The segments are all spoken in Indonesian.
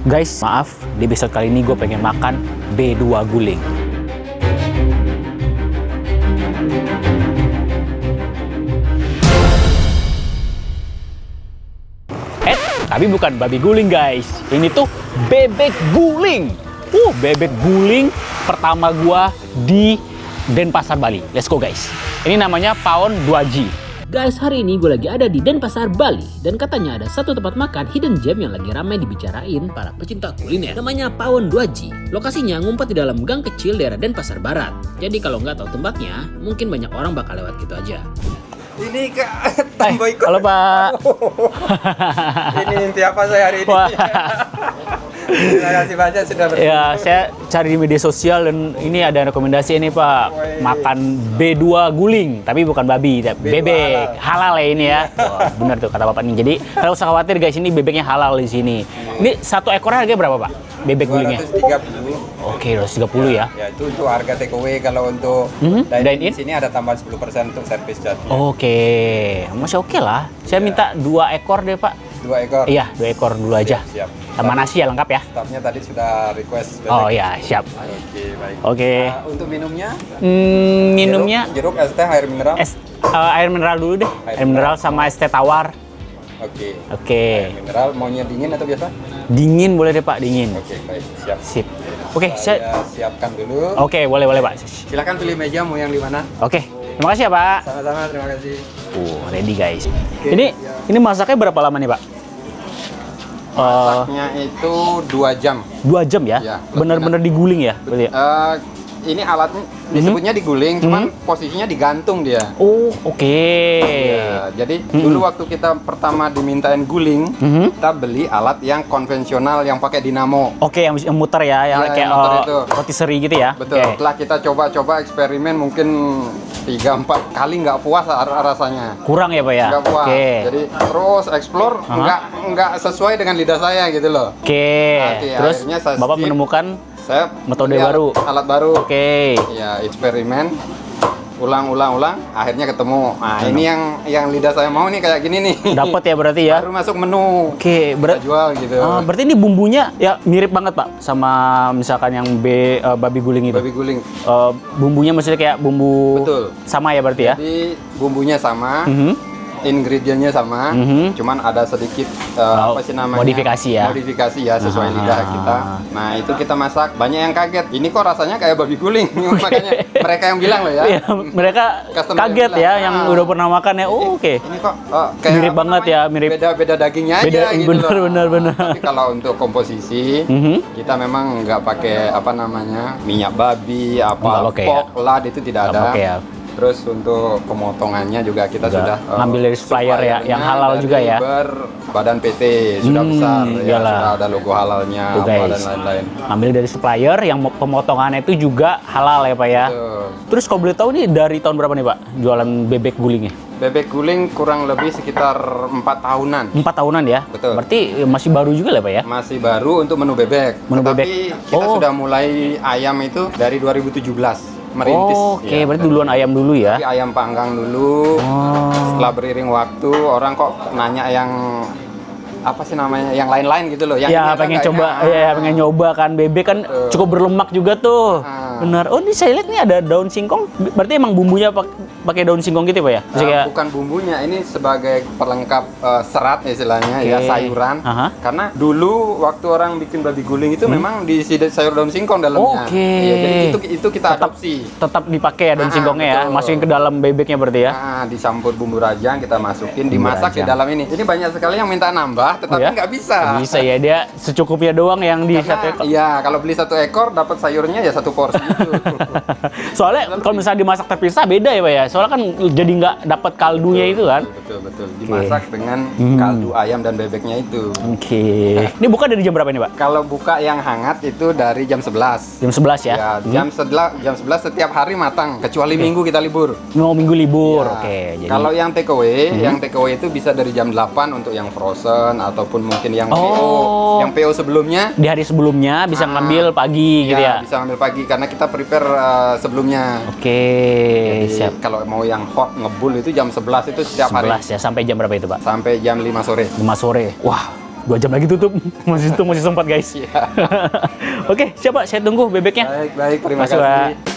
Guys, maaf, di episode kali ini gue pengen makan B2 guling. Tapi bukan babi guling guys. Ini tuh bebek guling. Bebek guling pertama gua di Denpasar, Bali. Let's go guys. Ini namanya Pawon 2G. Guys, hari ini gue lagi ada di Denpasar, Bali. Dan katanya ada satu tempat makan hidden gem yang lagi ramai dibicarain para pecinta kuliner. Namanya Pawon 2G. Lokasinya ngumpet di dalam gang kecil daerah Denpasar Barat. Jadi kalau nggak tahu tempatnya, mungkin banyak orang bakal lewat gitu aja. Ini Kak, tambah ikut. Halo Pak. Ini inti apa saya hari ini? Terima kasih banyak sudah bertemu. Ya, saya cari di media sosial dan ini ada rekomendasi ini Pak. Makan B2 guling, tapi bukan babi, bebek. Halal ya ini ya. Wah, benar tuh kata Bapak nih. Jadi, kalau usah khawatir guys, ini bebeknya halal di sini. Ini satu ekornya harganya berapa Pak? Bebek gulingnya? 230. Oke, 230 ya. Ya, itu untuk harga take away. Kalau untuk dine-in di sini ada tambahan 10% untuk service charge. Oke, masih oke lah. Saya minta 2 ekor deh Pak. 2 ekor? Iya, 2 ekor dulu aja. Siap. Sama nasi ya lengkap ya. Stafnya tadi sudah request bebek. Oh iya, siap. Oke, baik. Oke. Untuk minumnya? Minumnya Jeruk, es teh, air mineral? air mineral dulu deh. Air mineral sama es teh tawar. Oke. Oke. Air mineral maunya dingin atau biasa? Dingin boleh deh Pak, dingin. Oke, baik. Siap. Sip. Oke, Saya siapkan dulu. Oke, boleh Pak. Silakan pilih meja mau yang di mana? Oke. Terima kasih ya Pak. Sama-sama, terima kasih. Ready guys. Ini masaknya berapa lama nih Pak? Masaknya itu 2 jam. 2 jam ya? Ya, Bener-bener diguling ya? Berarti ya? Ini alatnya disebutnya diguling, cuman posisinya digantung dia. Oh, oke. Ya, jadi dulu waktu kita pertama dimintain guling, kita beli alat yang konvensional yang pakai dinamo. Oke, yang muter ya, yang Iya, kayak yang muter itu. rotisserie gitu ya? Betul. Oke. Setelah kita coba-coba eksperimen mungkin 3-4 kali nggak puas rasanya. Kurang ya Pak ya? Nggak puas. Oke. Jadi terus explore nggak sesuai dengan lidah saya gitu loh. Oke. Nanti Terus akhirnya saya Bapak skip. menemukan Saya metode beli baru. alat baru. Oke. Ya, eksperimen ulang, akhirnya ketemu. Nah, ini yang lidah saya mau nih kayak gini nih. Dapat ya berarti ya? Baru masuk menu. Oke, Kita jual gitu. berarti ini bumbunya ya mirip banget Pak sama misalkan yang babi guling itu. Babi guling. Bumbunya maksudnya kayak bumbu Betul. sama ya berarti ya? Jadi bumbunya sama. Ingredientnya sama, cuman ada sedikit apa sih namanya? Modifikasi ya? Modifikasi ya sesuai lidah kita. Nah itu kita masak, banyak yang kaget. Ini kok rasanya kayak babi guling? Makanya mereka yang bilang loh ya. Iya, mereka Customer kaget yang ya bilang, yang udah pernah makan ya. Oh, oke. Ini kok kayak Mirip apa banget namanya? ya, mirip. Beda dagingnya aja gitu bener. Tapi kalau untuk komposisi, kita memang nggak pakai apa namanya minyak babi, apa Nggak pakai pork lard itu tidak ada. Oke ya. Terus untuk pemotongannya juga kita sudah ngambil dari supplier ya, yang halal dari juga ya. Badan PT sudah besar ya, iyalah. sudah ada logo halalnya Tuh, apa guys. dan lain-lain. Ambil dari supplier yang pemotongannya itu juga halal ya Pak ya. Betul. Terus kalau boleh tahu nih dari tahun berapa nih Pak jualan bebek gulingnya? Bebek guling kurang lebih sekitar 4 tahunan. 4 tahunan ya? Betul. Berarti masih baru juga lah Pak ya? Masih baru untuk menu bebek. Menu Tetapi bebek. kita sudah mulai ayam itu dari 2017 merintis. Oke, berarti duluan ayam dulu ya? Tapi ayam panggang dulu. Setelah beriring waktu, orang kok nanya yang apa sih namanya, yang lain-lain gitu loh. Yang ini Ya ada pengen nggak coba, ini? ya pengen nyoba kan bebek kan cukup berlemak juga tuh. Benar. Oh ini saya lihat nih ada daun singkong. Berarti emang bumbunya pakai daun singkong gitu Pak ya? Maksudnya Bukan bumbunya, ini sebagai pelengkap serat istilahnya ya, sayuran. Karena dulu waktu orang bikin babi guling itu memang diisi sayur daun singkong dalamnya. Oke. Iya, jadi itu kita adopsi. tetap dipakai ya daun singkongnya ya, betul. masukin ke dalam bebeknya berarti ya? Nah, dicampur bumbu rajang, kita masukin, dimasak di dalam ini. Jadi banyak sekali yang minta nambah, tetapi ya? nggak bisa. Nggak bisa ya, dia secukupnya doang yang di satu ekor. Iya, kalau beli 1 ekor dapat sayurnya ya 1 porsi itu. Soalnya kalau misalnya dimasak terpisah beda ya Pak ya, soalnya kan jadi nggak dapat kaldunya itu kan? Betul. Dimasak dengan kaldu ayam dan bebeknya itu. Oke. Ini buka dari jam berapa nih Pak? Kalau buka yang hangat itu dari jam 11. Jam 11 ya? Ya, jam 11 setiap hari matang, kecuali Minggu kita libur. Mau minggu libur, Ya. oke. Jadi Kalau yang take away itu bisa dari jam 8 untuk yang frozen ataupun mungkin yang PO. Yang PO sebelumnya di hari sebelumnya bisa ngambil pagi gitu ya? bisa ngambil pagi karena kita prepare sebelumnya. Oke, Jadi, siap. kalau mau yang hot ngebul itu jam 11 itu setiap hari. 11 ya, sampai jam berapa itu Pak? Sampai jam 5 sore. 5 sore. Wah, 2 jam lagi tutup. Masih sempat guys. Oke, siapa? Saya tunggu bebeknya. Baik, terima Masuk, kasih. Pak.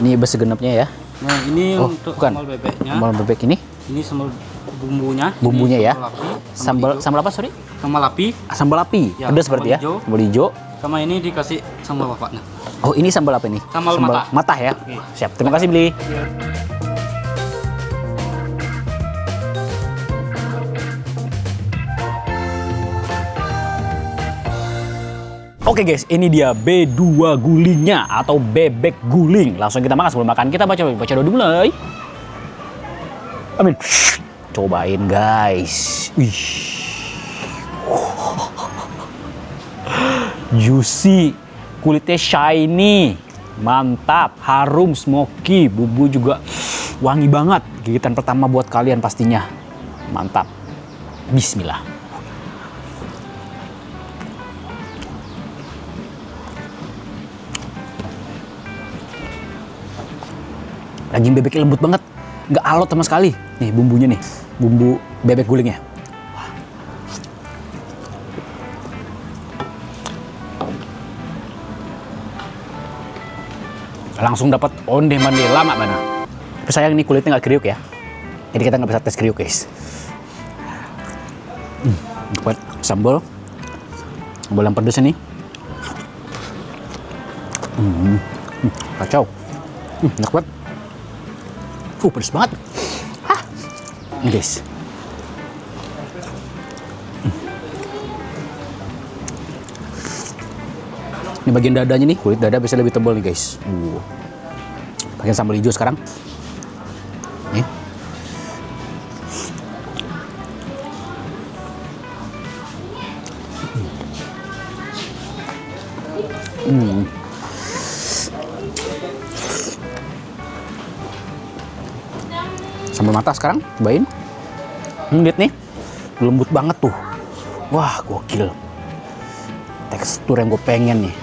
Ini besi genepnya ya. Nah, ini Oh, untuk bukan. sambal bebeknya. Sambal bebek ini. Ini sambal bumbunya. Bumbunya Ini ya. sambal lapi, Sambal apa, sorry? sambal lapi. Sambal api. Ya, Pedas sambal berarti ya. hijau. Sambal hijau. Sama ini dikasih sambal bapaknya. Oh, ini sambal apa ini? Sambal mata. Mata ya. Oke. Siap. Terima kasih, Beli. Oke guys, ini dia B2 gulingnya atau bebek guling. Langsung kita makan. Sebelum makan kita baca doa dimulai. Amin. Cobain guys. Wih. Juicy, kulitnya shiny, mantap, harum, smoky, bumbu juga wangi banget. Gigitan pertama buat kalian pastinya. Mantap. Bismillah. Daging bebeknya lembut banget, nggak alot sama sekali. Nih bumbunya nih, bumbu bebek gulingnya. Wah. Langsung dapat onde mande lama mana. Tapi sayang ini kulitnya nggak kriuk ya, jadi kita nggak bisa tes kriuk guys. Buat sambal yang pedas nih. Kacau. Enak banget. Pedes banget. Hah. Ini guys. Ini bagian dadanya nih, kulit dada biasanya lebih tebal nih guys. Bagian sambal hijau sekarang. Nih. Sambal mata sekarang, cobain. Lihat nih, lembut banget tuh. Wah, gokil. Tekstur yang gue pengen nih.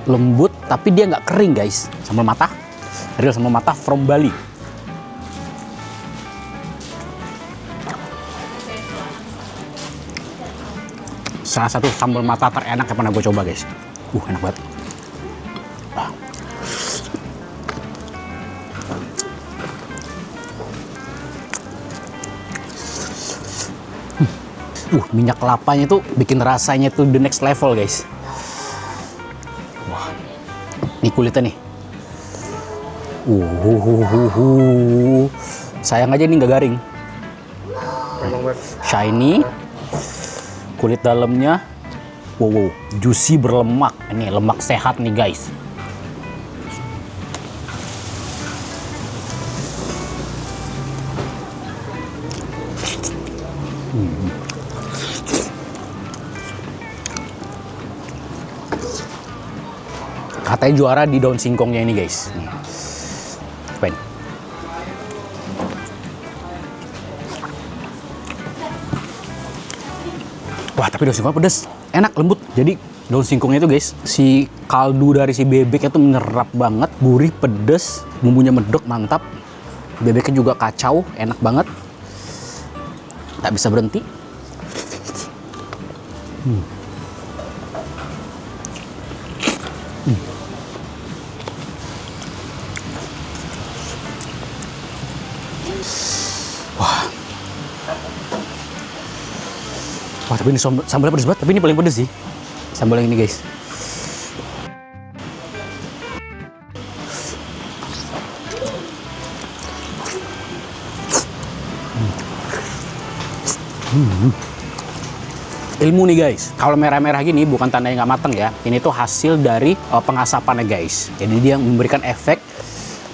Lembut, tapi dia nggak kering guys. Sambal mata, real sambal mata from Bali. Salah satu sambal mata terenak yang pernah gue coba guys. Enak banget. Minyak kelapanya tuh bikin rasanya tuh the next level guys. Wah, ini kulitnya nih. Sayang aja ini nggak garing. Shiny, kulit dalamnya, wow, juicy berlemak. Ini lemak sehat nih guys. Katanya juara di daun singkongnya ini guys. Nih. Cobain. Wah, tapi daun singkong pedes. Enak, lembut. Jadi daun singkongnya itu guys, si kaldu dari si bebeknya tuh menyerap banget. Gurih, pedes, bumbunya medok, mantap. Bebeknya juga kacau, enak banget. Tak bisa berhenti. Wah, tapi ini sambalnya pedes banget. Tapi ini paling pedes sih. Sambal yang ini guys. Ilmu nih guys. Kalau merah-merah gini bukan tandanya nggak mateng ya. Ini tuh hasil dari pengasapannya guys. Jadi dia memberikan efek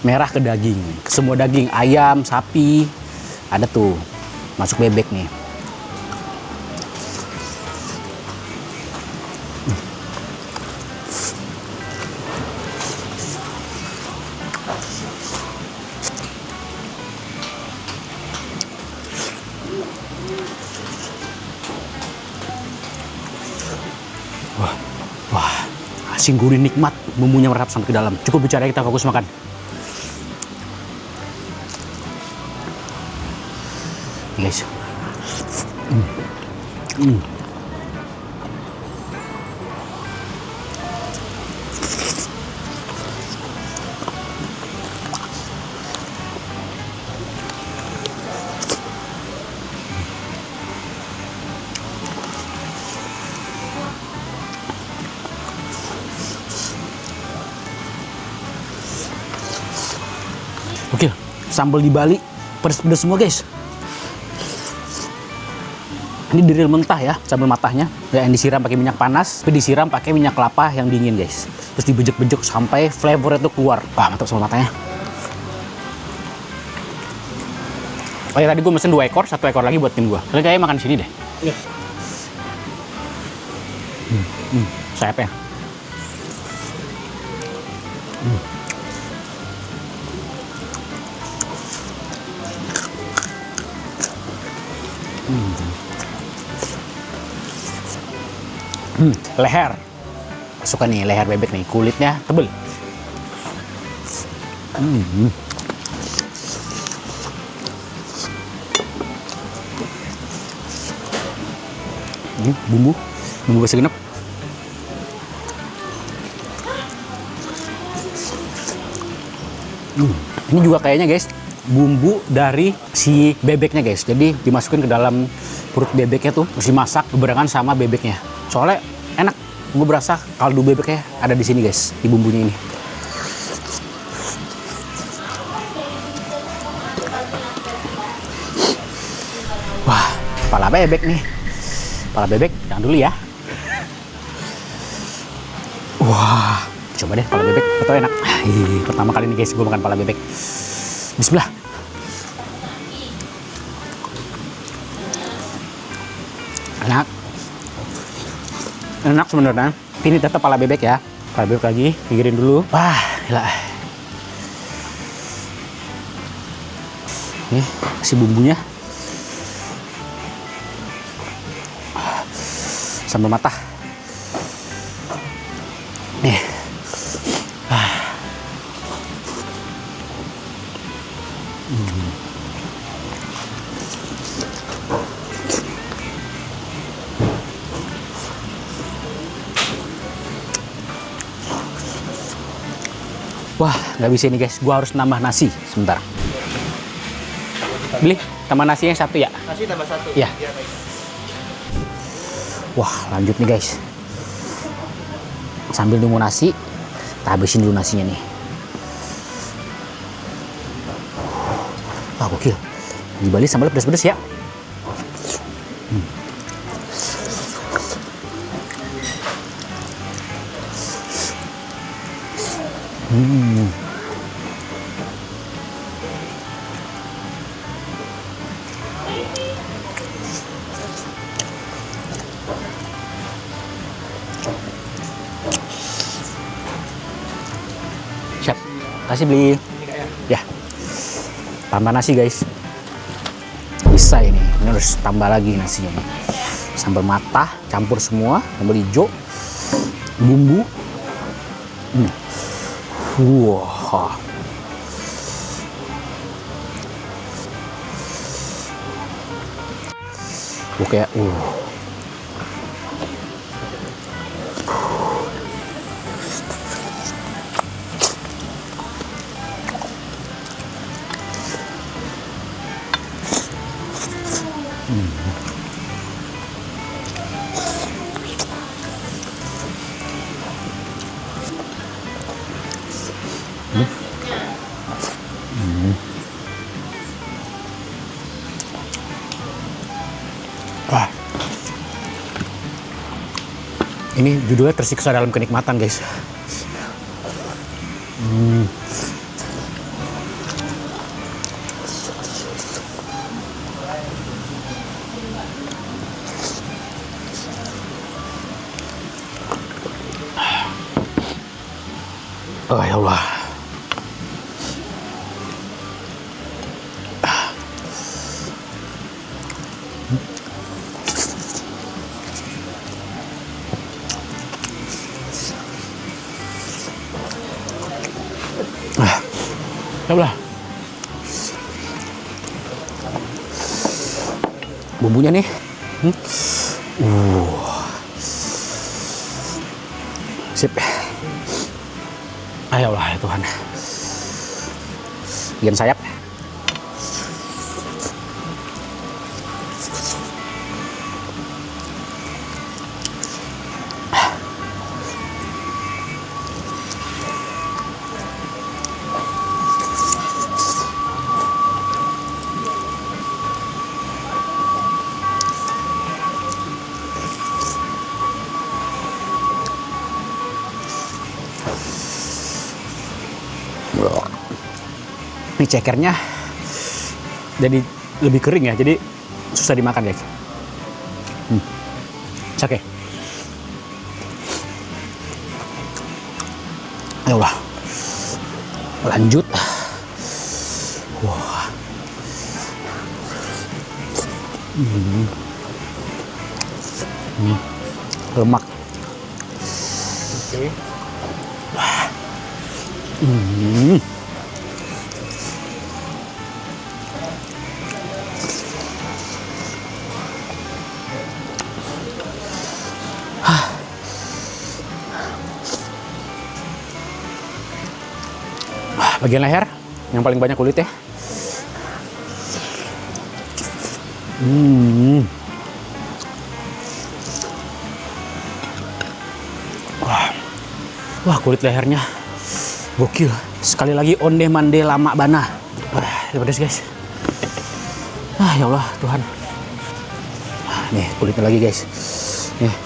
merah ke daging. Ke semua daging, ayam, sapi. Ada tuh. Masuk bebek nih. Masih gurih nikmat, bumbunya meresap sampai ke dalam. Cukup bicara, kita fokus makan. Guys. Oke, sambal di Bali pedes-pedes semua guys. Ini dari mentah ya, sambal matahnya. Yang disiram pakai minyak panas, tapi disiram pakai minyak kelapa yang dingin guys. Terus dibejek-bejek sampai flavornya tuh keluar. Wah, mantap sambal matahnya. Oh ya, tadi gue mesen 2 ekor, 1 ekor lagi buat tim gue. Tapi kayaknya makan sini deh. Iya. Sayapnya. Leher. Suka nih leher bebek nih, kulitnya tebel. Ini bumbu basi genep. Ini juga kayaknya guys, bumbu dari si bebeknya guys. Jadi dimasukin ke dalam perut bebeknya tuh, terus dimasak berbarengan sama bebeknya. Soalnya enak, gue berasa kaldu bebeknya ada di sini guys, di bumbunya ini. Wah, kepala bebek nih. Kepala bebek, jangan dulu ya. Wah, coba deh kepala bebek, betul enak. Pertama kali nih guys, gue makan kepala bebek. Bismillah. Enak. Enak sebenarnya. Ini tetap kepala bebek ya. Kepala bebek lagi, pikirin dulu. Wah, gila. Nih, kasih bumbunya. Sambal matah. Nih. Wah, nggak bisa nih guys. Gua harus nambah nasi sebentar. Beli tambah nasinya 1 ya? Nasi tambah 1. Iya. Wah, lanjut nih guys. Sambil nunggu nasi, kita habisin dulu nasinya nih. Wah, gokil. Di Bali sambalnya pedas-pedas ya. Siap. Kasih beli. Ya. Tambah nasi guys. Bisa ini. Ini harus tambah lagi nasinya nih. Sambal matah, campur semua, sambal hijau, bumbu. Wah. Oke, Wah. Ini judulnya tersiksa dalam kenikmatan, guys. Oh ya Allah. Coba. Bumbunya nih. Sip. Ya Allah ya Tuhan. Bagian sayap. Ini cekernya jadi lebih kering ya, jadi susah dimakan guys. Oke. Ayolah, lanjut. Wah. Lemak. Oke. Bagian leher yang paling banyak kulitnya. Wah, kulit lehernya gokil. Sekali lagi onde mande lama bana. Wah, ini pedas guys. Ya Allah Tuhan. Nih kulitnya lagi guys. Nih,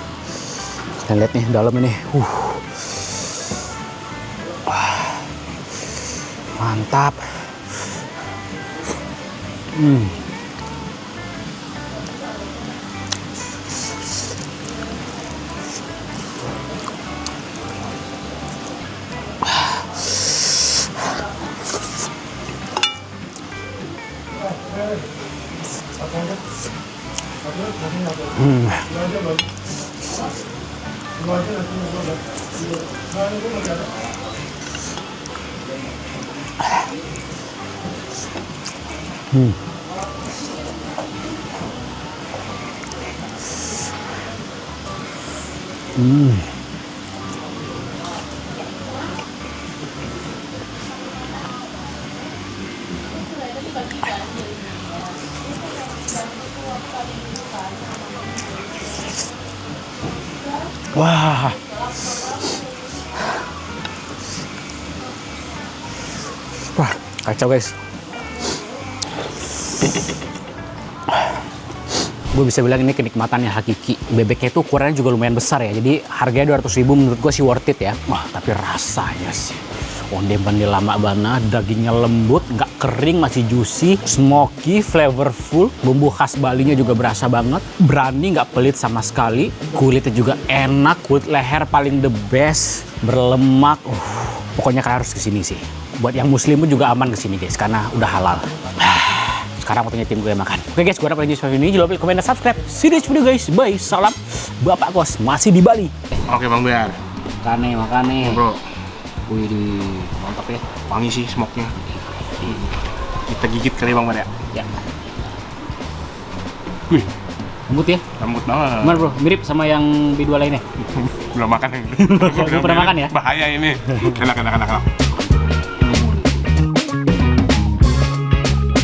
kalian lihat nih dalam ini. Mantap. Wah. Wah, kacau guys. Gue bisa bilang ini kenikmatan yang hakiki. Bebeknya itu ukurannya juga lumayan besar ya. Jadi harganya 200.000 menurut gue sih worth it ya. Wah, tapi rasanya sih onde-mande lama bana, dagingnya lembut, nggak kering, masih juicy, smoky, flavorful. Bumbu khas Balinya juga berasa banget. Berani, nggak pelit sama sekali. Kulitnya juga enak, kulit leher paling the best, berlemak. Pokoknya kalian harus kesini sih. Buat yang muslim pun juga aman kesini guys, karena udah halal. Sekarang waktunya tim gue makan. Oke guys, gue harap kalian suka video ini. Jangan lupa like, komen, dan subscribe. See you next video guys. Bye. Salam. Bapak Kos masih di Bali. Oke Bang Bear. Makane. Bro, Wih, mantap ya. wangi sih smoke-nya. Kita gigit kali Bang Bear ya. Ya. Wih, lembut ya. Lembut banget. Gimana bro? Mirip sama yang B2 lainnya? Belum makan yang Belum pernah makan ya? Bahaya ini. Enak.